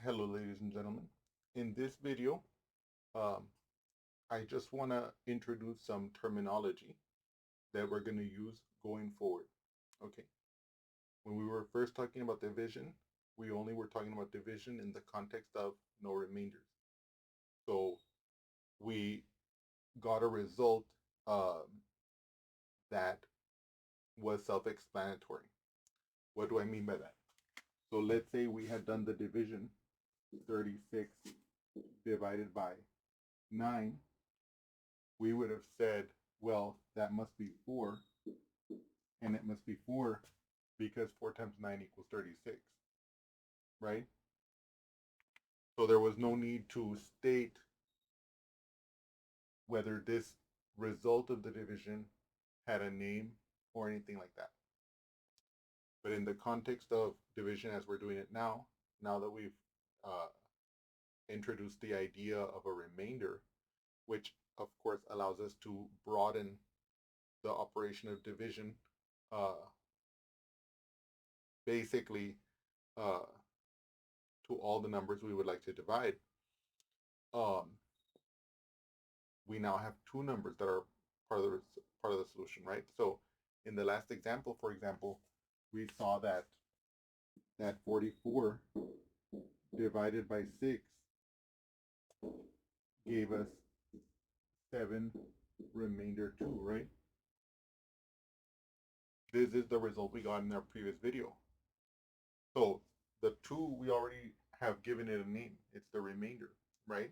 Hello, ladies and gentlemen. In this video, um, I just want to introduce some terminology that we're going to use going forward. Okay. When we were first talking about division, we only were talking about division in the context of no remainders. So we got a result that was self-explanatory. What do I mean by that? So let's say we had done the division 36 divided by 9. We would have said, well, that must be 4, and it must be 4 because 4 times 9 equals 36, right? So there was no need to state whether this result of the division had a name or anything like that. But in the context of division as we're doing it now that we've uh, introduced the idea of a remainder, which of course allows us to broaden the operation of division basically uh, to all the numbers we would like to divide, um, we now have two numbers that are part of the solution, right? So in the last example, for example, we saw that 44 divided by 6 gave us 7 remainder 2, right? This is the result we got in our previous video. So the 2, we already have given it a name. It's the remainder, right?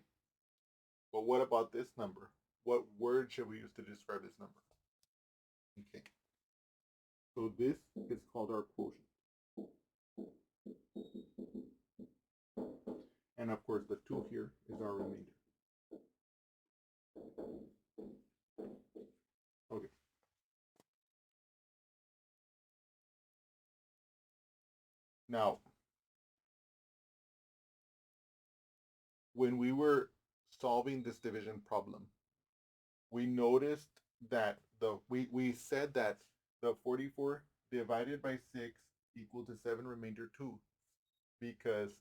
But what about this number? What word should we use to describe this number? Okay. So this is called our quotient. And of course, the 2 here is our remainder. Okay. Now, when we were solving this division problem, we noticed that we said that the 44 divided by 6 equal to 7 remainder 2 because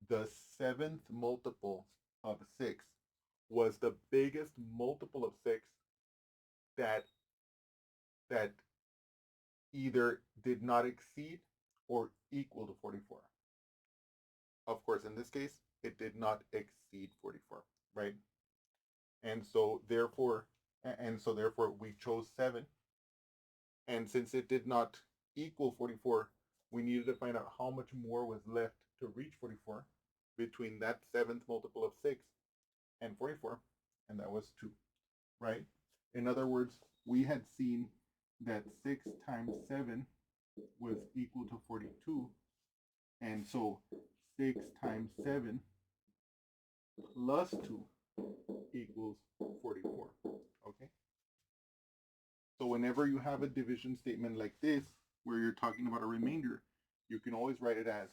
the 7th multiple of 6 was the biggest multiple of 6 that that either did not exceed or equal to 44. Of course, in this case, it did not exceed 44, right? And so therefore we chose 7. And since it did not equal 44, we needed to find out how much more was left to reach 44 between that 7th multiple of 6 and 44, and that was 2, right? In other words, we had seen that 6 times 7 was equal to 42, and so 6 times 7 plus 2 equals 44, okay? So whenever you have a division statement like this, where you're talking about a remainder, you can always write it as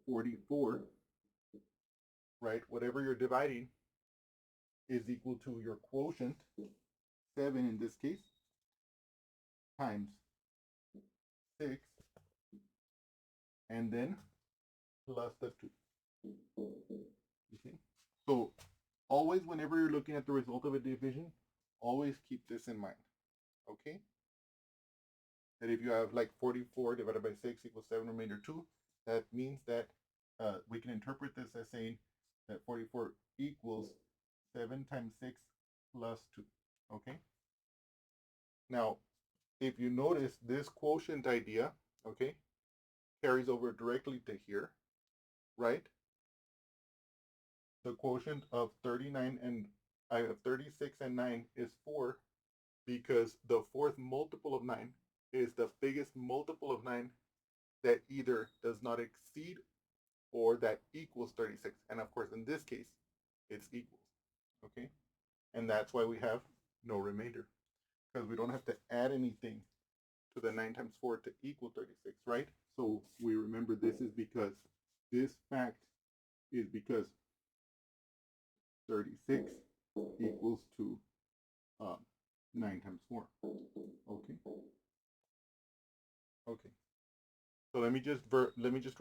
44, right? Whatever you're dividing is equal to your quotient, 7 in this case, times 6, and then plus the 2. Okay? So always whenever you're looking at the result of a division, always keep this in mind, okay? That if you have like 44 divided by 6 equals 7 remainder 2, that means that we can interpret this as saying that 44 equals 7 times 6 plus 2, okay? Now, if you notice, this quotient idea, okay, carries over directly to here, right? The quotient of 36 and 9 is 4 because the fourth multiple of 9 is the biggest multiple of 9 that either does not exceed or that equals 36. And of course, in this case, it's equals, okay? And that's why we have no remainder, because we don't have to add anything to the 9 times 4 to equal 36, right? So we remember this is because this fact is because 36 equals to 9 times 4, okay? Okay. So let me just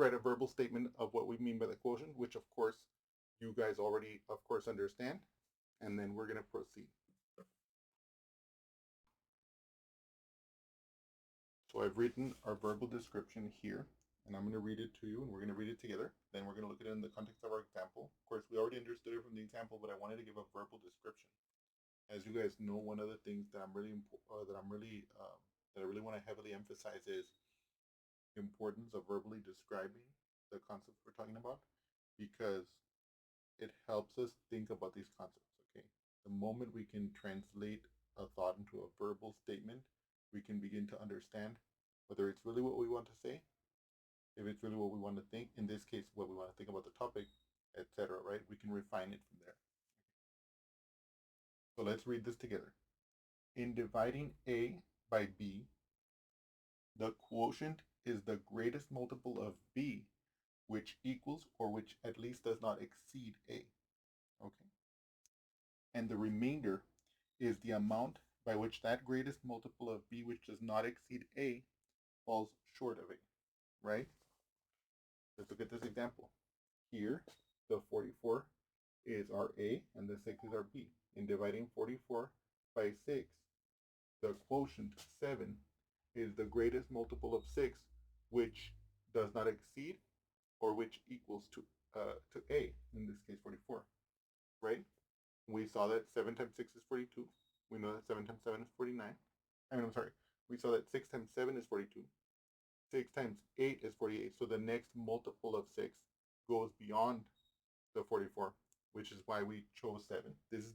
write a verbal statement of what we mean by the quotient, which of course you guys already of course understand, and then we're going to proceed. So I've written our verbal description here, and I'm going to read it to you, and we're going to read it together. Then we're going to look at it in the context of our example. Of course, we already understood it from the example, but I wanted to give a verbal description. As you guys know, one of the things that I really want to heavily emphasize is the importance of verbally describing the concepts we're talking about, because it helps us think about these concepts. Okay, the moment we can translate a thought into a verbal statement, we can begin to understand whether it's really what we want to say, if it's really what we want to think, in this case, what we want to think about the topic, etc. Right? We can refine it from there. So let's read this together. In dividing A by B, the quotient is the greatest multiple of B, which equals or which at least does not exceed A. Okay. And the remainder is the amount by which that greatest multiple of B, which does not exceed A, falls short of A. Right? Let's look at this example. Here, the 44 is our A and the 6 is our B. In dividing 44 by 6, the quotient 7 is the greatest multiple of 6, which does not exceed or which equals to A, in this case 44, right? We saw that 7 times 6 is 42. We know that 7 times 7 is 49. I'm sorry. We saw that 6 times 7 is 42. 6 times 8 is 48. So the next multiple of 6 goes beyond the 44, which is why we chose 7. This is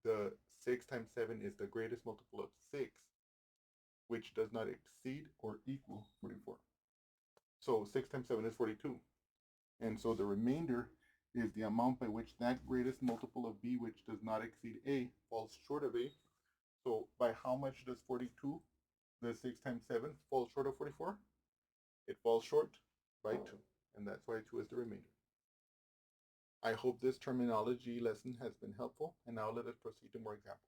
the 6 times 7 is the greatest multiple of 6, which does not exceed or equal 44. So 6 times 7 is 42. And so the remainder is the amount by which that greatest multiple of B, which does not exceed A, falls short of A. So by how much does 42, the 6 times 7, fall short of 44? It falls short by 2. And that's why 2 is the remainder. I hope this terminology lesson has been helpful. And now let us proceed to more examples.